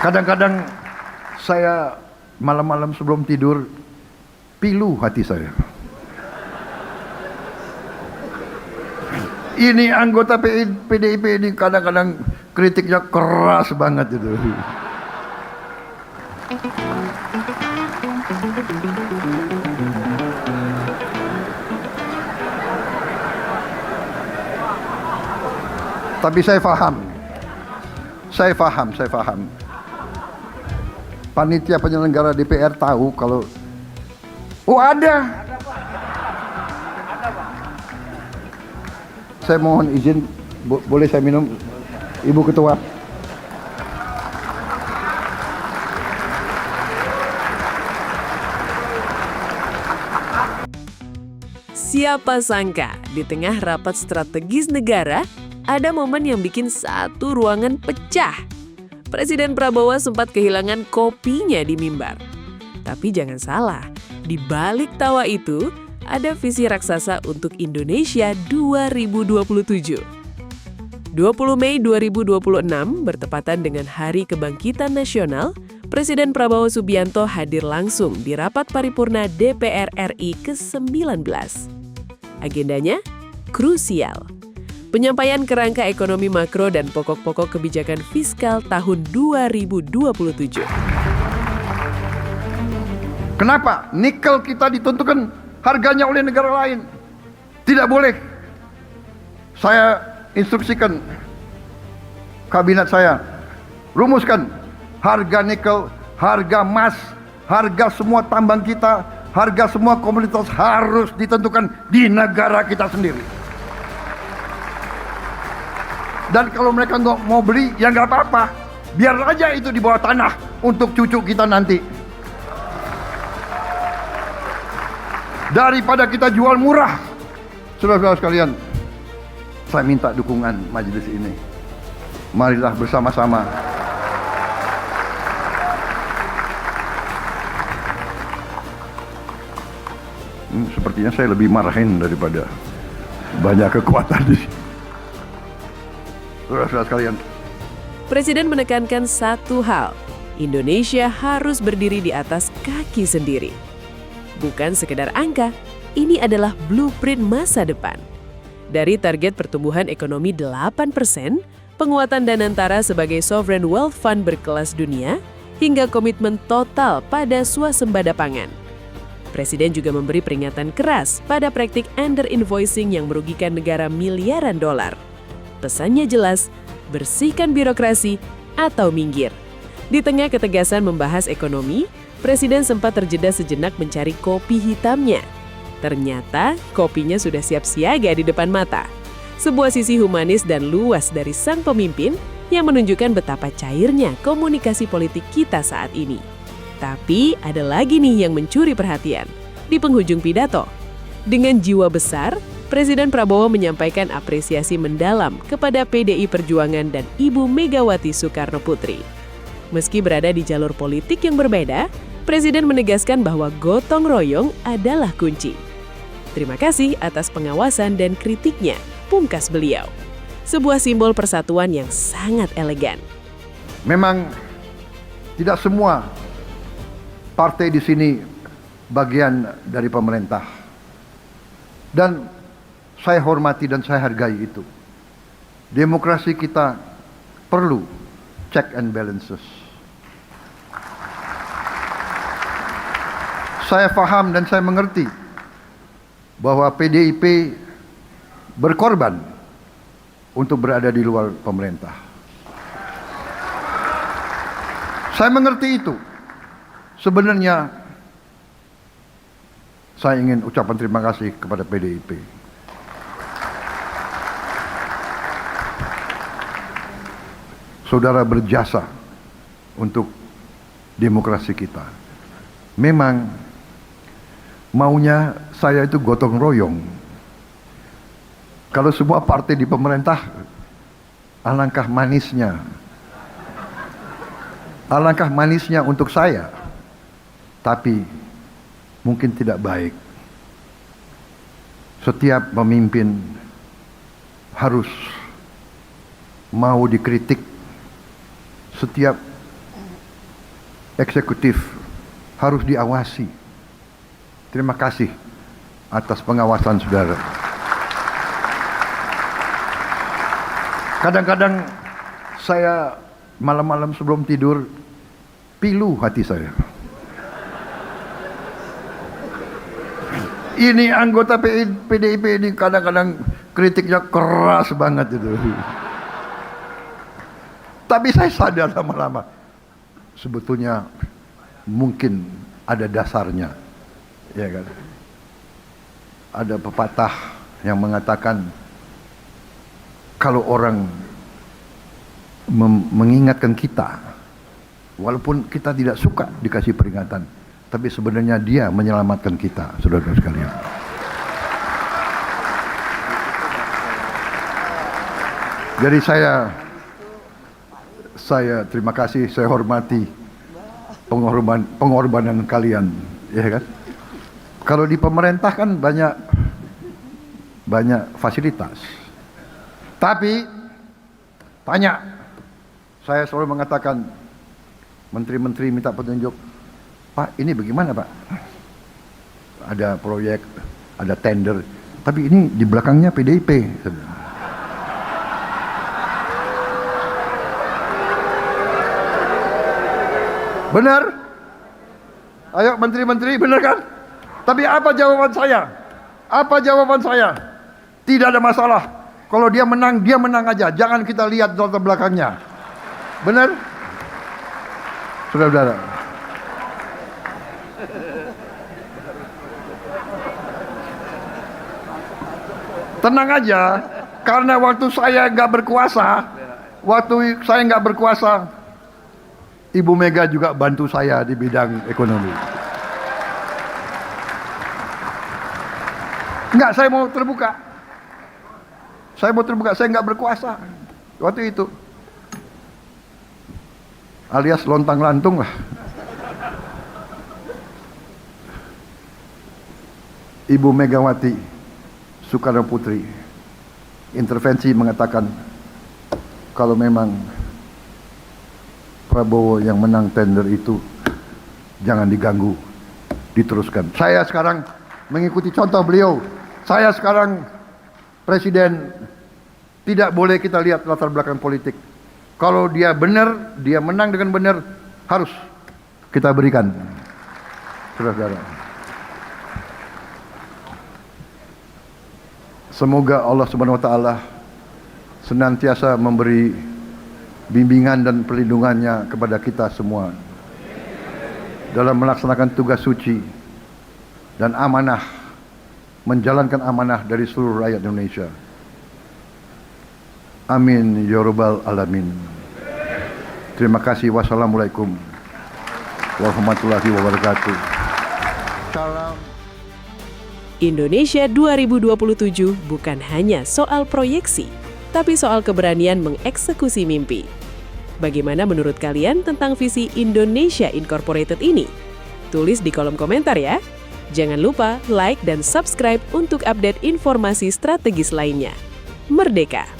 Kadang-kadang saya malam-malam sebelum tidur pilu hati saya. Ini anggota PDIP ini kadang-kadang kritiknya keras banget itu. Tapi saya paham. Panitia penyelenggara DPR tahu kalau ada. Saya mohon izin, boleh saya minum, Ibu Ketua? Siapa sangka di tengah rapat strategis negara ada momen yang bikin satu ruangan pecah. Presiden Prabowo sempat kehilangan kopinya di mimbar. Tapi jangan salah, di balik tawa itu ada visi raksasa untuk Indonesia 2027. 20 Mei 2026 bertepatan dengan Hari Kebangkitan Nasional, Presiden Prabowo Subianto hadir langsung di rapat paripurna DPR RI ke-19. Agendanya krusial. Penyampaian kerangka ekonomi makro dan pokok-pokok kebijakan fiskal tahun 2027. Kenapa? Nikel kita ditentukan harganya oleh negara lain. Tidak boleh. Saya instruksikan kabinet saya, rumuskan harga nikel, harga emas, harga semua tambang kita, harga semua komoditas harus ditentukan di negara kita sendiri. Dan kalau mereka nggak mau beli, ya nggak apa-apa. Biar aja itu di bawah tanah untuk cucu kita nanti. Daripada kita jual murah. Saudara-saudara sekalian, saya minta dukungan majelis ini. Marilah bersama-sama sepertinya saya lebih marahin daripada banyak kekuatan di sini. Saudara-saudara sekalian, Presiden menekankan satu hal, Indonesia harus berdiri di atas kaki sendiri. Bukan sekedar angka, ini adalah blueprint masa depan. Dari target pertumbuhan ekonomi 8%, penguatan Danantara sebagai sovereign wealth fund berkelas dunia, hingga komitmen total pada swasembada pangan. Presiden juga memberi peringatan keras pada praktik under-invoicing yang merugikan negara miliaran dolar. Pesannya jelas, bersihkan birokrasi atau minggir. Di tengah ketegasan membahas ekonomi, Presiden sempat terjeda sejenak mencari kopi hitamnya. Ternyata kopinya sudah siap siaga di depan mata. Sebuah sisi humanis dan luas dari sang pemimpin yang menunjukkan betapa cairnya komunikasi politik kita saat ini. Tapi ada lagi nih yang mencuri perhatian. Di penghujung pidato, dengan jiwa besar, Presiden Prabowo menyampaikan apresiasi mendalam kepada PDI Perjuangan dan Ibu Megawati Soekarno Putri. Meski berada di jalur politik yang berbeda, Presiden menegaskan bahwa gotong royong adalah kunci. Terima kasih atas pengawasan dan kritiknya, pungkas beliau. Sebuah simbol persatuan yang sangat elegan. memang tidak semua partai di sini bagian dari pemerintah. Dan saya hormati dan saya hargai itu. Demokrasi kita perlu check and balances. Saya paham dan saya mengerti bahwa PDIP berkorban untuk berada di luar pemerintah. Saya mengerti itu. Sebenarnya saya ingin ucapan terima kasih kepada PDIP. Saudara berjasa untuk demokrasi kita. Memang maunya saya itu gotong royong. Kalau semua partai di pemerintah, alangkah manisnya. Alangkah manisnya untuk saya. Tapi mungkin tidak baik. Setiap pemimpin harus mau dikritik. Setiap eksekutif harus diawasi. Terima kasih atas pengawasan saudara. Kadang-kadang saya malam-malam sebelum tidur pilu hati saya. Ini anggota PDIP ini kadang-kadang kritiknya keras banget itu. Tapi saya sadar lama-lama sebetulnya mungkin ada dasarnya, ya kan? Ada pepatah yang mengatakan kalau orang mengingatkan kita, walaupun kita tidak suka dikasih peringatan, tapi sebenarnya dia menyelamatkan kita, saudara-saudara sekalian. Jadi saya terima kasih, saya hormati pengorbanan kalian, ya kan? Kalau di pemerintah kan banyak fasilitas. Tapi tanya, saya selalu mengatakan menteri-menteri minta petunjuk, Pak, ini bagaimana Pak? Ada proyek, ada tender, tapi ini di belakangnya PDIP. Benar? Ayo menteri-menteri, benar kan? Tapi apa jawaban saya? Apa jawaban saya? Tidak ada masalah. Kalau dia menang aja. Jangan kita lihat latar belakangnya. Benar? Saudara-saudara. Tenang aja, karena waktu saya nggak berkuasa, Ibu Mega juga bantu saya di bidang ekonomi. Enggak, saya mau terbuka. Saya nggak berkuasa waktu itu. Alias lontang-lantung lah. Ibu Megawati Soekarno Putri intervensi mengatakan kalau memang Prabowo yang menang tender itu jangan diganggu, diteruskan. Saya sekarang mengikuti contoh beliau. Saya sekarang presiden, tidak boleh kita lihat latar belakang politik. Kalau dia benar, dia menang dengan benar, harus kita berikan. Saudara-saudara. Semoga Allah Subhanahu wa taala senantiasa memberi bimbingan dan perlindungannya kepada kita semua dalam melaksanakan tugas suci dan amanah, menjalankan amanah dari seluruh rakyat Indonesia. Amin ya rabbal alamin. Terima kasih. Wassalamualaikum warahmatullahi wabarakatuh. Salam. Indonesia 2027 bukan hanya soal proyeksi, tapi soal keberanian mengeksekusi mimpi. Bagaimana menurut kalian tentang visi Indonesia Incorporated ini? Tulis di kolom komentar ya. Jangan lupa like dan subscribe untuk update informasi strategis lainnya. Merdeka!